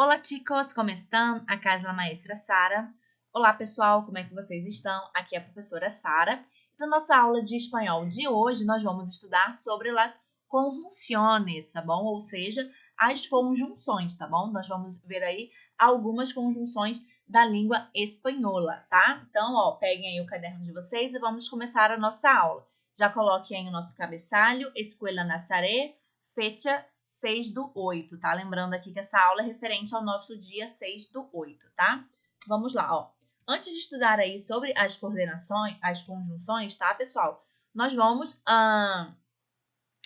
Olá, chicos, como estão? Acá é a maestra Sara. Olá, pessoal, como é que vocês estão? Aqui é a professora Sara. Na nossa aula de espanhol de hoje, nós vamos estudar sobre as conjunções, tá bom? Ou seja, as conjunções, tá bom? Nós vamos ver aí algumas conjunções da língua espanhola, tá? Então, ó, peguem aí o caderno de vocês e vamos começar a nossa aula. Já coloquem aí o nosso cabeçalho, Escuela Nazaré, fecha 6/8, tá? Lembrando aqui que essa aula é referente ao nosso dia 6/8, tá? Vamos lá, ó. Antes de estudar aí sobre as coordenações, as conjunções, tá, pessoal? Nós vamos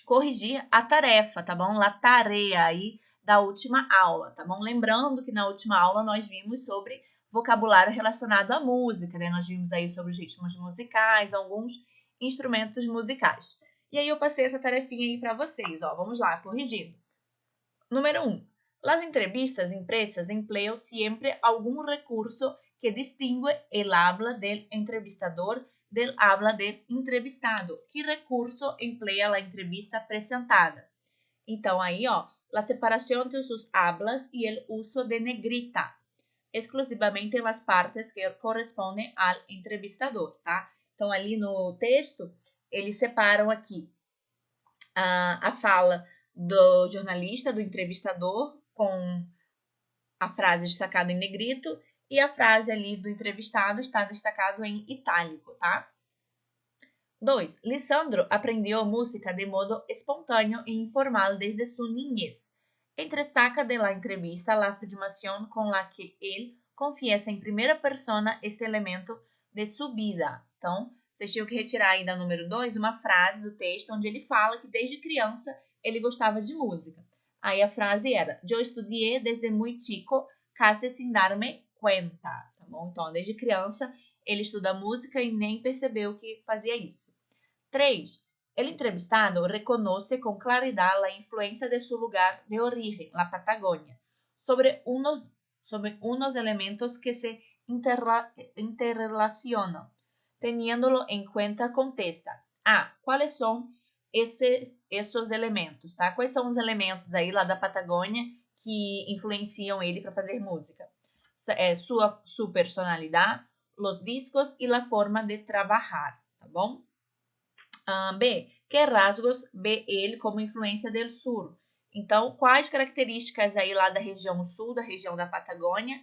corrigir a tarefa, tá bom? A tarefa aí da última aula, tá bom? Lembrando que na última aula nós vimos sobre vocabulário relacionado à música, né? Nós vimos aí sobre os ritmos musicais, alguns instrumentos musicais. E aí eu passei essa tarefinha aí para vocês, ó. Vamos lá, corrigindo. Número 1. Las entrevistas impresas emplean siempre algún recurso que distingue el habla del entrevistador del habla del entrevistado. Que recurso emplea a entrevista apresentada? Então, aí, ó, la separación de sus hablas y el uso de negrita, exclusivamente nas partes que correspondem ao entrevistador, tá? Então, ali no texto, eles separam aqui a fala do jornalista, do entrevistador, com a frase destacada em negrito e a frase ali do entrevistado está destacado em itálico, tá? 2. Lisandro aprendeu música de modo espontâneo e informal desde su niñez. Entresaca de la entrevista la afirmación con la que él confiesa em primeira persona este elemento de su vida. Então, vocês tinham que retirar aí da número 2 uma frase do texto onde ele fala que desde criança ele gostava de música. Aí a frase era: Eu estudié desde muito chico, casi sin darme cuenta. Tá bom? Então, desde criança ele estuda música e nem percebeu que fazia isso. 3. El entrevistado reconoce con claridad la influencia de su lugar de origen, la Patagonia, sobre unos elementos que se interrelacionan. Teniéndolo en cuenta, contesta: ¿cuáles son esses elementos? Tá? Quais são os elementos aí lá da Patagônia que influenciam ele para fazer música? Su personalidade, los discos e la forma de trabalhar, tá bom? B. Que rasgos vê ele como influência do sur? Então, quais características aí lá da região sul, da região da Patagônia,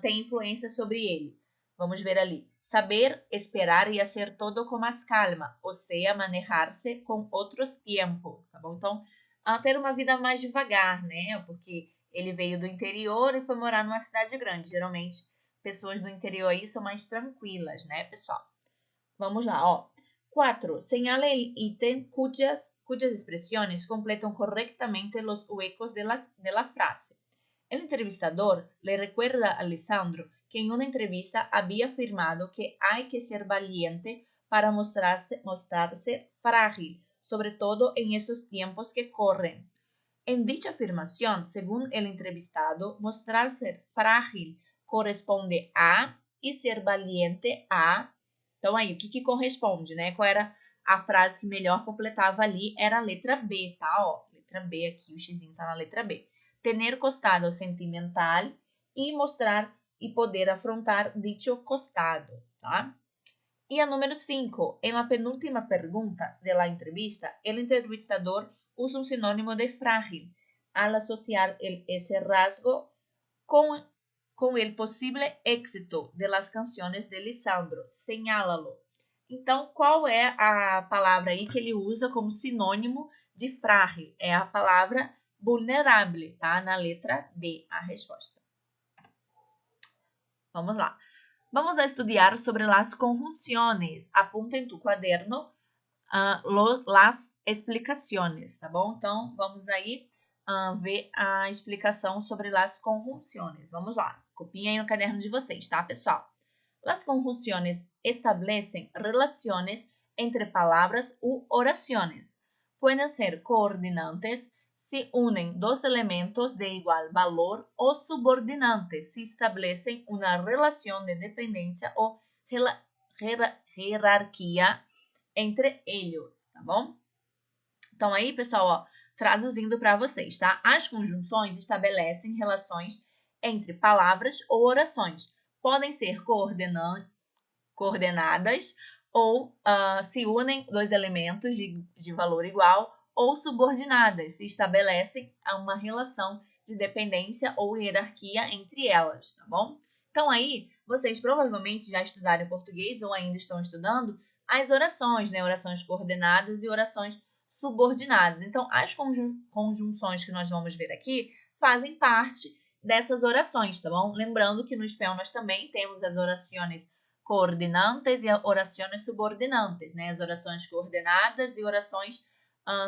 tem influência sobre ele? Vamos ver ali. Saber esperar e hacer todo com mais calma, ou seja, manejar-se com outros tempos, tá bom? Então, ter uma vida mais devagar, né? Porque ele veio do interior e foi morar numa cidade grande. Geralmente, pessoas do interior aí são mais tranquilas, né, pessoal? Vamos lá, ó. 4. Señala el ítem cuyas expresiones completan correctamente los huecos de la frase. El entrevistador le recuerda a Lisandro que en una entrevista había afirmado que hay que ser valiente para mostrarse frágil, sobre todo en estos tiempos que corren. En dicha afirmación, según el entrevistado, mostrarse frágil corresponde a y ser valiente a. Então, aí, o que corresponde, né? Qual era a frase que melhor completava ali? Era a letra B, tá? Ó, letra B aqui, o xizinho está na letra B. Tener costado sentimental e mostrar e poder afrontar dicho costado, tá? E a número 5. En la penúltima pergunta de la entrevista, el entrevistador usa un sinónimo de frágil al asociar ese rasgo com el possível éxito de las canciones de Lisandro. Señálalo. Então, qual é a palavra aí que ele usa como sinônimo de frágil? É a palavra vulnerável, tá? Na letra D, a resposta. Vamos lá. Vamos a estudar sobre las conjunciones. Apunta em tu caderno las explicaciones, tá bom? Então, vamos aí ver a explicação sobre las conjunciones. Vamos lá. Copiem aí no caderno de vocês, tá, pessoal? Las conjunciones establecen relaciones entre palabras u oraciones. Pueden ser coordinantes si unen dos elementos de igual valor o subordinantes si establecen una relación de dependencia o jerarquia entre eles, tá bom? Então aí, pessoal, ó, traduzindo para vocês, tá? As conjunções estabelecem relações entre palavras ou orações. Podem ser coordenadas ou se unem dois elementos de valor igual ou subordinadas, se estabelecem uma relação de dependência ou hierarquia entre elas, tá bom? Então aí, vocês provavelmente já estudaram português ou ainda estão estudando as orações, né? Orações coordenadas e orações subordinadas. Então, as conjunções que nós vamos ver aqui fazem parte dessas orações, tá bom? Lembrando que no espanhol nós também temos as orações coordenantes e orações subordinantes, né? As orações coordenadas e orações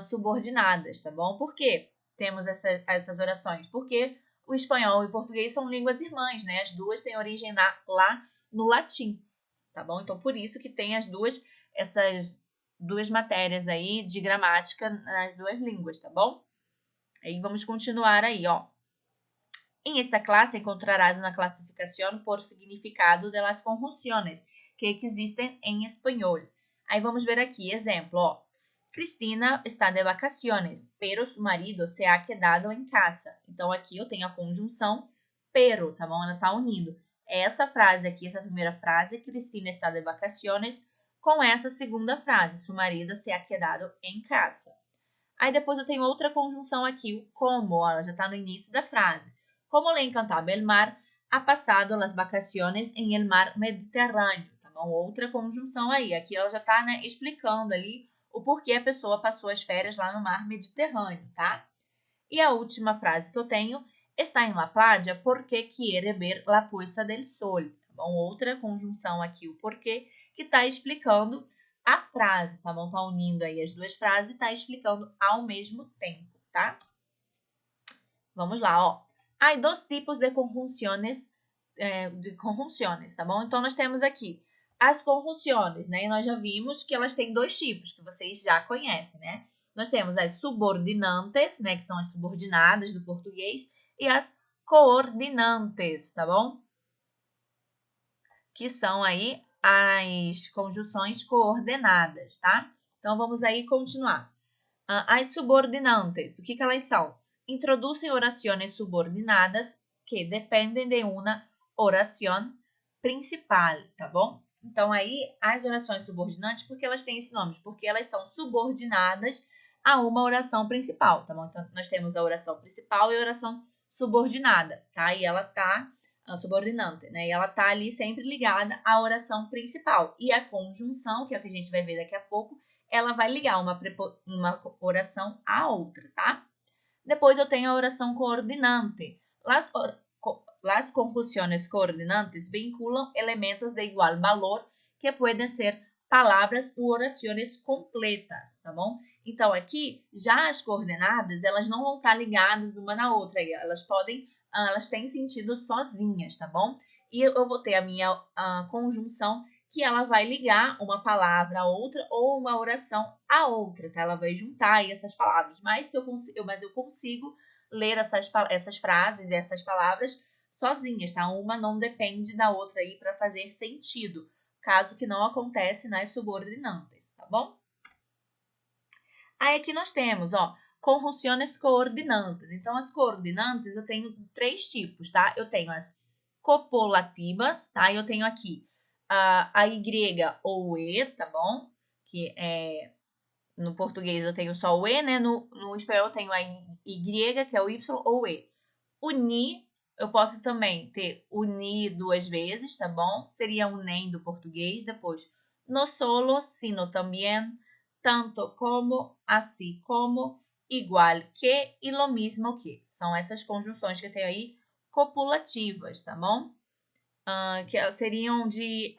subordinadas, tá bom? Por quê? Temos essas orações? Porque o espanhol e o português são línguas irmãs, né? As duas têm origem lá no latim, tá bom? Então, por isso que tem essas duas matérias aí de gramática nas duas línguas, tá bom? Aí vamos continuar aí, ó. En esta clase encontrarás una clasificación por significado de las conjunciones que existen en español. Aí vamos ver aqui, exemplo, ó. Cristina está de vacaciones, pero su marido se ha quedado en casa. Então, aqui eu tenho a conjunção pero, tá bom? Ela tá unindo essa frase aqui, essa primeira frase, Cristina está de vacaciones, com essa segunda frase, su marido se ha quedado en casa. Aí depois eu tenho outra conjunção aqui, o como, ó, ela já está no início da frase. Como le encantaba el mar, ha pasado las vacaciones en el mar Mediterrâneo. Tá bom? Outra conjunção aí. Aqui ela já está, né, explicando ali o porquê a pessoa passou as férias lá no mar Mediterrâneo, tá? E a última frase que eu tenho, está em la playa porque quiere ver la puesta del sol. Tá bom? Outra conjunção aqui, o porquê, que está explicando a frase, tá bom? Tá unindo aí as duas frases e está explicando ao mesmo tempo, tá? Vamos lá, ó. Há dois tipos de conjunções, tá bom? Então, nós temos aqui as conjunções, né? E nós já vimos que elas têm dois tipos, que vocês já conhecem, né? Nós temos as subordinantes, né? Que são as subordinadas do português, e as coordinantes, tá bom? Que são aí as conjunções coordenadas, tá? Então, vamos aí continuar. As subordinantes, o que elas são? Introduzem orações subordinadas que dependem de uma oração principal, tá bom? Então, aí, as orações subordinantes, por que elas têm esse nome? Porque elas são subordinadas a uma oração principal, tá bom? Então, nós temos a oração principal e a oração subordinada, tá? E ela tá, subordinante, né? E ela tá ali sempre ligada à oração principal. E a conjunção, que é o que a gente vai ver daqui a pouco, ela vai ligar uma oração à outra, tá? Depois eu tenho a oração coordinante. Las conjunciones coordinantes vinculam elementos de igual valor que podem ser palavras ou orações completas, tá bom? Então, aqui, já as coordenadas, elas não vão estar ligadas uma na outra. Elas têm sentido sozinhas, tá bom? E eu vou ter a minha conjunção que ela vai ligar uma palavra a outra ou uma oração a outra, tá? Ela vai juntar aí essas palavras, mas eu consigo ler essas frases e essas palavras sozinhas, tá? Uma não depende da outra aí para fazer sentido, caso que não acontece nas subordinantes, tá bom? Aí aqui nós temos, ó, conjunções coordinantes. Então, as coordinantes eu tenho três tipos, tá? Eu tenho as copulativas, tá? Eu tenho aqui a Y ou o E, tá bom? Que no português eu tenho só o E, né? No espanhol eu tenho a Y, que é o Y ou o E. O Ni, eu posso também ter o Ni duas vezes, tá bom? Seria um NEM do português. Depois, no solo, sino também, tanto como, assim como, igual que e lo mismo que. São essas conjunções que eu tenho aí copulativas, tá bom? Que elas seriam de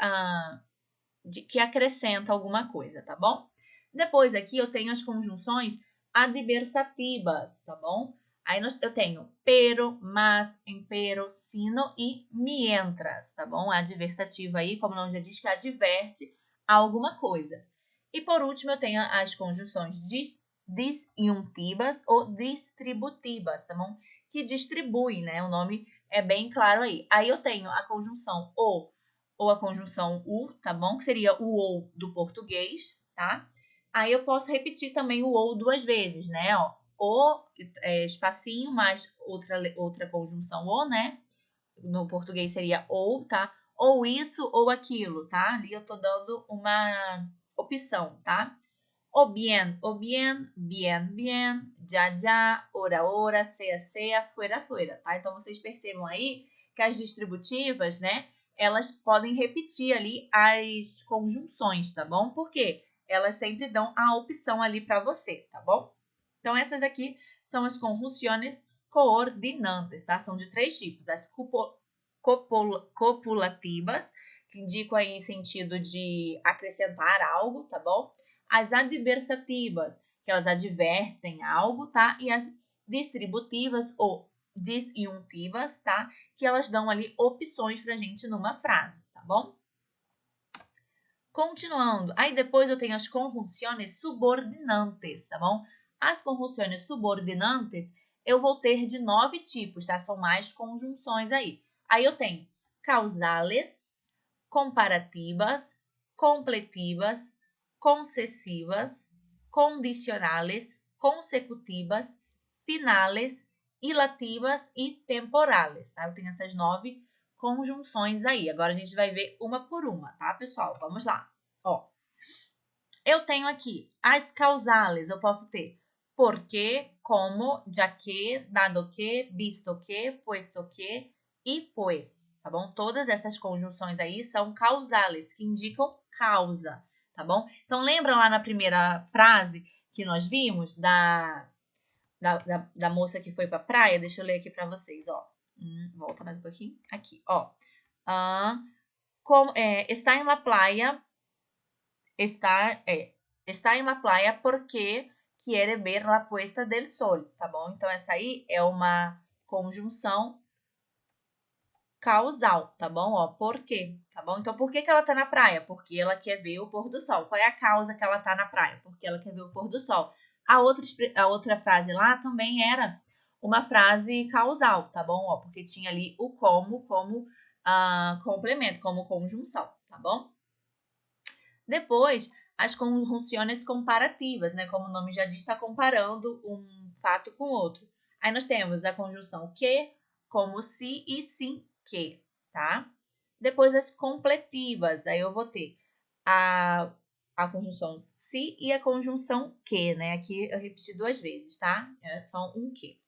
que acrescenta alguma coisa, tá bom? Depois aqui eu tenho as conjunções adversativas, tá bom? Aí eu tenho pero, mas, empero, sino e mientras, tá bom? A adversativa aí, como o nome já diz, que adverte alguma coisa. E por último eu tenho as conjunções disjuntivas ou distributivas, tá bom? Que distribui, né? O nome é bem claro aí. Aí eu tenho a conjunção ou a conjunção u, tá bom? Que seria o ou do português, tá? Aí eu posso repetir também o ou duas vezes, né? Ó, o, espacinho, mais outra conjunção o, né? no português seria ou, tá? Ou isso ou aquilo, tá? Ali eu tô dando uma opção, tá? O bien, bien, bien, já, já, ora, sea, fuera, tá? Então, vocês percebam aí que as distributivas, né, elas podem repetir ali as conjunções, tá bom? Porque elas sempre dão a opção ali para você, tá bom? Então, essas aqui são as conjunções coordinantes, tá? São de 3 tipos. As copulativas, que indicam aí sentido de acrescentar algo, tá bom? As adversativas, que elas advertem algo, tá? E as distributivas ou disjuntivas, tá? Que elas dão ali opções pra gente numa frase, tá bom? Continuando, aí depois eu tenho as conjunções subordinantes, tá bom? As conjunções subordinantes eu vou ter de 9 tipos, tá? São mais conjunções aí. Aí eu tenho causales, comparativas, completivas, concessivas, condicionales, consecutivas, finales, ilativas e temporales, tá? Eu tenho essas 9 conjunções aí. Agora a gente vai ver uma por uma, tá, pessoal? Vamos lá. Ó, eu tenho aqui as causales, eu posso ter porque, como, já que, dado que, visto que, puesto que e pues, tá bom? Todas essas conjunções aí são causales, que indicam causa, tá bom? Então, lembra lá na primeira frase que nós vimos da moça que foi pra praia? Deixa eu ler aqui para vocês, ó. Volta mais um pouquinho. Aqui, ó. Está em la playa, está em la playa porque quiere ver la puesta del sol, tá bom? Então, essa aí é uma conjunção causal, tá bom? Ó, por quê, tá bom? Então, por que ela tá na praia? Porque ela quer ver o pôr do sol. Qual é a causa que ela tá na praia? Porque ela quer ver o pôr do sol. A outra frase lá também era uma frase causal, tá bom? Ó, porque tinha ali o como complemento, como conjunção, tá bom? Depois, as conjunções comparativas, né? Como o nome já diz, está comparando um fato com outro. Aí nós temos a conjunção que, como se e sim que, tá? Depois as completivas, aí eu vou ter a conjunção se e a conjunção que, né? Aqui eu repeti 2 vezes, tá? É só um que.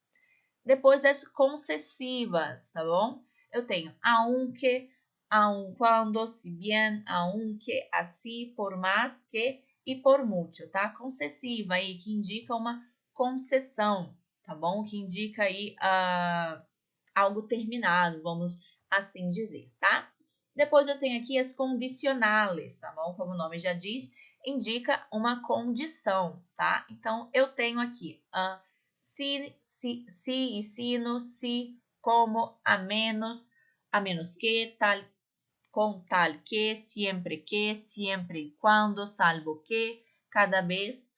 Depois as concessivas, tá bom? Eu tenho aunque, aun quando, si bien, aunque, assim, por más que e por mucho, tá? Concessiva aí, que indica uma concessão, tá bom? Que indica aí algo terminado, vamos assim dizer, tá? Depois eu tenho aqui as condicionales, tá bom? Como o nome já diz, indica uma condição, tá? Então, eu tenho aqui se e sino, se, como, a menos que, tal, com tal que, sempre e quando, salvo que, cada vez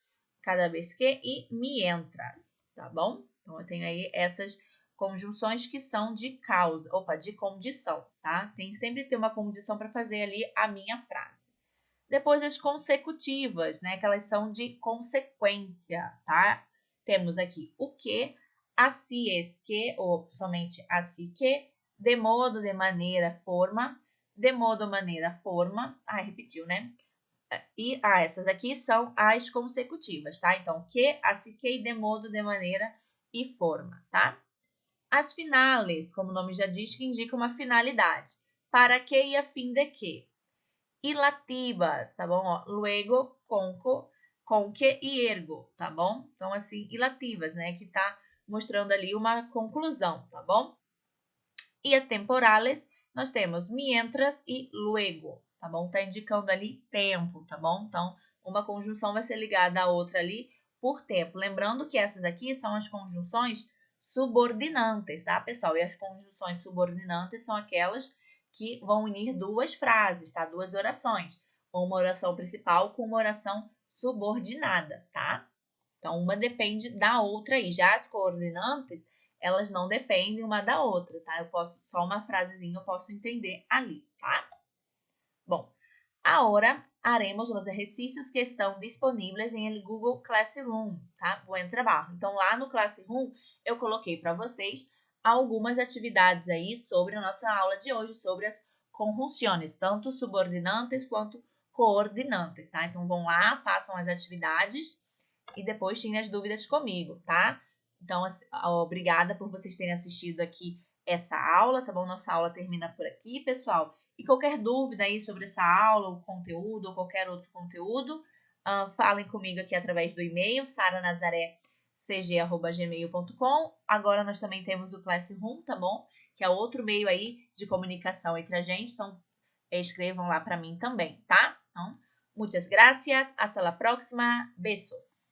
que e mientras, tá bom? Então, eu tenho aí essas conjunções que são de causa, de condição, tá? Tem sempre ter uma condição para fazer ali a minha frase. Depois as consecutivas, né? Que elas são de consequência, tá? Temos aqui o que, assim es que, ou somente assim que, de modo, de maneira, forma, de modo, maneira, forma. Repetiu, né? E essas aqui são as consecutivas, tá? Então, que, assim que, de modo, de maneira e forma, tá? As finales, como o nome já diz, que indicam uma finalidade. Para que e a fim de que. Ilativas, tá bom? Ó, luego, com que e ergo, tá bom? Então, assim, ilativas, né? Que tá mostrando ali uma conclusão, tá bom? E a temporales, nós temos mientras e luego, tá bom? Tá indicando ali tempo, tá bom? Então, uma conjunção vai ser ligada à outra ali por tempo. Lembrando que essas aqui são as conjunções subordinantes, tá, pessoal? E as conjunções subordinantes são aquelas que vão unir 2 frases, tá? 2 orações. Uma oração principal com uma oração subordinada, tá? Então, uma depende da outra aí. Já as coordinantes, elas não dependem uma da outra, tá? Só uma frasezinha eu posso entender ali, tá? Bom, agora haremos os exercícios que estão disponíveis em Google Classroom, tá? Buen trabalho. Então, lá no Classroom, eu coloquei para vocês algumas atividades aí sobre a nossa aula de hoje, sobre as conjunções, tanto subordinantes quanto coordinantes, tá? Então, vão lá, façam as atividades e depois tirem as dúvidas comigo, tá? Então, obrigada por vocês terem assistido aqui essa aula, tá bom? Nossa aula termina por aqui, pessoal. E qualquer dúvida aí sobre essa aula, o conteúdo ou qualquer outro conteúdo, falem comigo aqui através do e-mail, saranazaré.cg@gmail.com. Agora nós também temos o Classroom, tá bom? Que é outro meio aí de comunicação entre a gente, então escrevam lá para mim também, tá? Então, muchas gracias, hasta la próxima, besos!